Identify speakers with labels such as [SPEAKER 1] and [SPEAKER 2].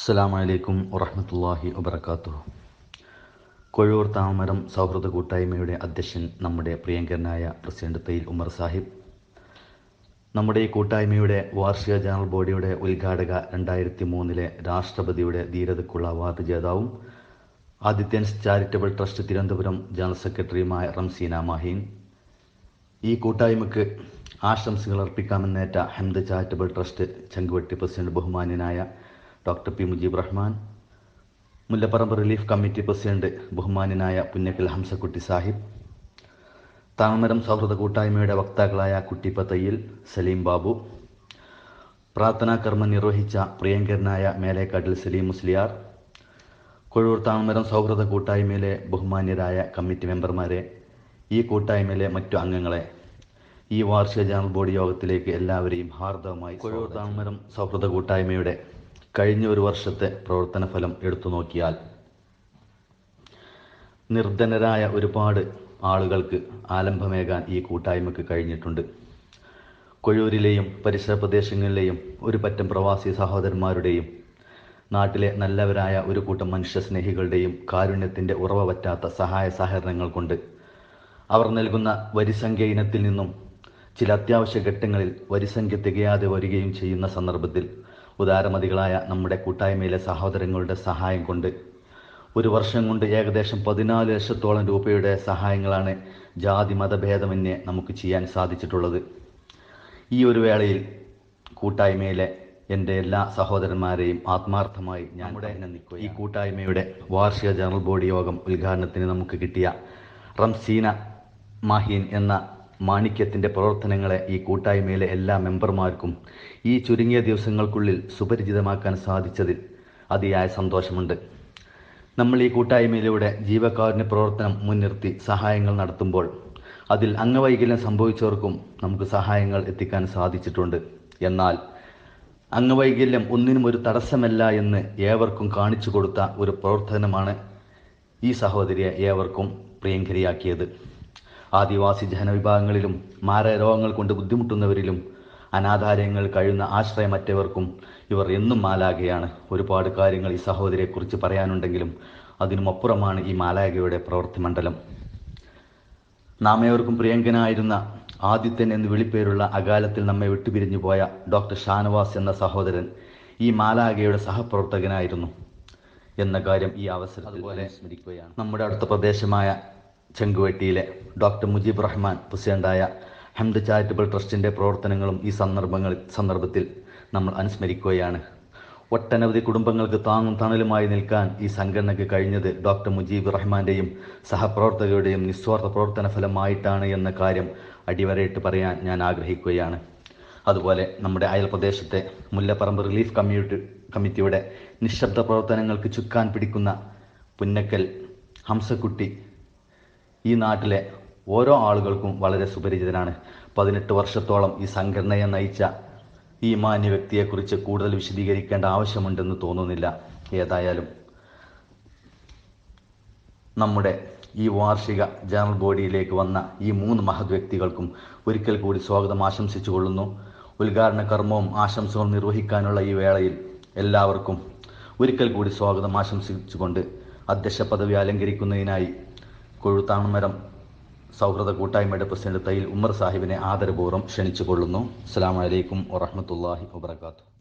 [SPEAKER 1] അസ്സലാമു അലൈക്കും വറഹ്മത്തുള്ളാഹി വബറകാതുഹു. കൊഴൂർ താമരം സൗഹൃദ കൂട്ടായ്മയുടെ അധ്യക്ഷൻ നമ്മുടെ പ്രിയങ്കരനായ പ്രസിഡന്റ് തയ്യിൽ ഉമർ സാഹിബ്, നമ്മുടെ ഈ കൂട്ടായ്മയുടെ വാർഷിക ജനറൽ ബോഡിയുടെ ഉദ്ഘാടക 2003 രാഷ്ട്രപതിയുടെ ധീരതയ്ക്കുള്ള അവാർഡ് ജേതാവും Adithyans charitable trust Thiruvananthapuram general സെക്രട്ടറിയുമായ റംസീന മാഹീൻ, ഈ കൂട്ടായ്മയ്ക്ക് ആശംസകൾ അർപ്പിക്കാമെന്നേറ്റ Hamd charitable trust Changuvetty president ബഹുമാന്യനായ doctor P Mujeeb Rahman, Mullapparamba relief committee president ബഹുമാന്യനായ പുന്നക്കൽ ഹംസക്കുട്ടി സാഹിബ്, താമരം സൗഹൃദ കൂട്ടായ്മയുടെ വക്താക്കളായ കുട്ടിപ്പ തയ്യിൽ, സലീം ബാബു, പ്രാർത്ഥനാ കർമ്മം നിർവഹിച്ച പ്രിയങ്കരനായ മേലേക്കാട്ടിൽ സലീം മുസ്ലിയാർ, കൊഴൂർ താമരം സൗഹൃദ കൂട്ടായ്മയിലെ ബഹുമാന്യരായ കമ്മിറ്റി മെമ്പർമാരെ, ഈ കൂട്ടായ്മയിലെ മറ്റു അംഗങ്ങളെ, ഈ വാർഷിക ജനറൽ ബോഡി യോഗത്തിലേക്ക് എല്ലാവരെയും ഹാർദവമായി. കൊഴൂർ താമരം സൗഹൃദ കൂട്ടായ്മയുടെ കഴിഞ്ഞ ഒരു വർഷത്തെ പ്രവർത്തന ഫലം എടുത്തു നോക്കിയാൽ നിർധനരായ ഒരുപാട് ആളുകൾക്ക് ആലംബമേകാൻ ഈ കൂട്ടായ്മയ്ക്ക് കഴിഞ്ഞിട്ടുണ്ട്. കൊഴൂരിലെയും പരിസര പ്രദേശങ്ങളിലെയും ഒരു പറ്റം പ്രവാസി സഹോദരന്മാരുടെയും നാട്ടിലെ നല്ലവരായ ഒരു കൂട്ടം മനുഷ്യസ്നേഹികളുടെയും കാരുണ്യത്തിൻ്റെ ഉറവ പറ്റാത്ത സഹായ സഹകരണങ്ങൾ കൊണ്ട് അവർ നൽകുന്ന വരിസംഖ്യ ഇനത്തിൽ നിന്നും ചില അത്യാവശ്യ ഘട്ടങ്ങളിൽ വരിസംഖ്യ തികയാതെ വരികയും ചെയ്യുന്ന സന്ദർഭത്തിൽ ഉദാരമതികളായ നമ്മുടെ കൂട്ടായ്മയിലെ സഹോദരങ്ങളുടെ സഹായം കൊണ്ട് ഒരു വർഷം കൊണ്ട് ഏകദേശം 14 ലക്ഷത്തോളം രൂപയുടെ സഹായങ്ങളാണ് ജാതി മതഭേദമന്യേ നമുക്ക് ചെയ്യാൻ സാധിച്ചിട്ടുള്ളത്. ഈ ഒരു വേളയിൽ കൂട്ടായ്മയിലെ എൻ്റെ എല്ലാ സഹോദരന്മാരെയും ആത്മാർത്ഥമായി ഞാൻ അഭിനന്ദിക്കുക. ഈ കൂട്ടായ്മയുടെ വാർഷിക ജനറൽ ബോഡി യോഗം ഉദ്ഘാടനത്തിന് നമുക്ക് കിട്ടിയ റംസീന മാഹീൻ എന്ന മാണിക്യത്തിൻ്റെ പ്രവർത്തനങ്ങളെ ഈ കൂട്ടായ്മയിലെ എല്ലാ മെമ്പർമാർക്കും ഈ ചുരുങ്ങിയ ദിവസങ്ങൾക്കുള്ളിൽ സുപരിചിതമാക്കാൻ സാധിച്ചതിൽ അതിയായ സന്തോഷമുണ്ട്. നമ്മൾ ഈ കൂട്ടായ്മയിലൂടെ ജീവകാരുണ്യ പ്രവർത്തനം മുൻനിർത്തി സഹായങ്ങൾ നടത്തുമ്പോൾ അതിൽ അംഗവൈകല്യം സംഭവിച്ചവർക്കും നമുക്ക് സഹായങ്ങൾ എത്തിക്കാൻ സാധിച്ചിട്ടുണ്ട്. എന്നാൽ അംഗവൈകല്യം ഒന്നിനും ഒരു തടസ്സമല്ല എന്ന് ഏവർക്കും കാണിച്ചു കൊടുത്ത ഒരു പ്രവർത്തനമാണ് ഈ സഹോദരിയെ ഏവർക്കും പ്രിയങ്കരിയാക്കിയത്. ആദിവാസി ജനവിഭാഗങ്ങളിലും മാരകരോഗങ്ങൾ കൊണ്ട് ബുദ്ധിമുട്ടുന്നവരിലും അനാഥാലയങ്ങൾ കഴിയുന്ന ആശ്രയമറ്റവർക്കും ഇവർ എന്നും മാലാഖയാണ്. ഒരുപാട് കാര്യങ്ങൾ ഈ സഹോദരിയെക്കുറിച്ച് പറയാനുണ്ടെങ്കിലും അതിനുമപ്പുറമാണ് ഈ മാലാഖയുടെ പ്രവൃത്തി മണ്ഡലം. നാമേവർക്കും പ്രിയങ്കനായിരുന്ന ആദിത്യൻ എന്ന് വിളിപ്പേരുള്ള അകാലത്തിൽ നമ്മെ വിട്ടുപിരിഞ്ഞു പോയ ഡോക്ടർ ഷാനവാസ് എന്ന സഹോദരൻ ഈ മാലാഖയുടെ സഹപ്രവർത്തകനായിരുന്നു എന്ന കാര്യം ഈ അവസരത്തിൽ അതുപോലെ സ്മരിക്കുകയാണ്. നമ്മുടെ അടുത്ത പ്രദേശമായ ചങ്കുവെട്ടിയിലെ ഡോക്ടർ മുജീബ് റഹ്മാൻ പ്രസിഡന്റായ ഹംദ് ചാരിറ്റബിൾ ട്രസ്റ്റിൻ്റെ പ്രവർത്തനങ്ങളും ഈ സന്ദർഭത്തിൽ നമ്മൾ അനുസ്മരിക്കുകയാണ്. ഒട്ടനവധി കുടുംബങ്ങൾക്ക് താങ്ങും തണലുമായി നിൽക്കാൻ ഈ സംഘടനയ്ക്ക് കഴിഞ്ഞത് ഡോക്ടർ മുജീബ് റഹ്മാൻ്റെയും സഹപ്രവർത്തകരുടെയും നിസ്വാർത്ഥ പ്രവർത്തന ഫലമായിട്ടാണ് എന്ന കാര്യം അടിവരയിട്ട് പറയാൻ ഞാൻ ആഗ്രഹിക്കുകയാണ്. അതുപോലെ നമ്മുടെ അയൽപ്രദേശത്തെ മുല്ലപ്പറമ്പ് റിലീഫ് കമ്മിറ്റിയുടെ നിശബ്ദ പ്രവർത്തനങ്ങൾക്ക് ചുക്കാൻ പിടിക്കുന്ന പുന്നക്കൽ ഹംസക്കുട്ടി ഈ നാട്ടിലെ ഓരോ ആളുകൾക്കും വളരെ സുപരിചിതനാണ്. 18 വർഷത്തോളം ഈ സംഘടനയെ നയിച്ച ഈ മാന്യ വ്യക്തിയെക്കുറിച്ച് കൂടുതൽ വിശദീകരിക്കേണ്ട ആവശ്യമുണ്ടെന്ന് തോന്നുന്നില്ല. ഏതായാലും നമ്മുടെ ഈ വാർഷിക ജനറൽ ബോഡിയിലേക്ക് വന്ന ഈ 3 മഹത് വ്യക്തികൾക്കും ഒരിക്കൽ കൂടി സ്വാഗതം ആശംസിച്ചുകൊള്ളുന്നു. ഉദ്ഘാടന കർമ്മവും ആശംസകളും നിർവഹിക്കാനുള്ള ഈ വേളയിൽ എല്ലാവർക്കും ഒരിക്കൽ കൂടി സ്വാഗതം ആശംസിച്ചുകൊണ്ട് അധ്യക്ഷ പദവി അലങ്കരിക്കുന്നതിനായി കൊഴൂർ താമരം സൗഹൃദ കൂട്ടായ്മയുടെ പ്രസിഡന്റ് തയ്യിൽ ഉമർ സാഹിബിനെ ആദരപൂർവ്വം ക്ഷണിച്ചുകൊള്ളുന്നു. അസ്സലാമു അലൈക്കും വറഹ്മത്തുള്ളാഹി വബറകാതുഹു.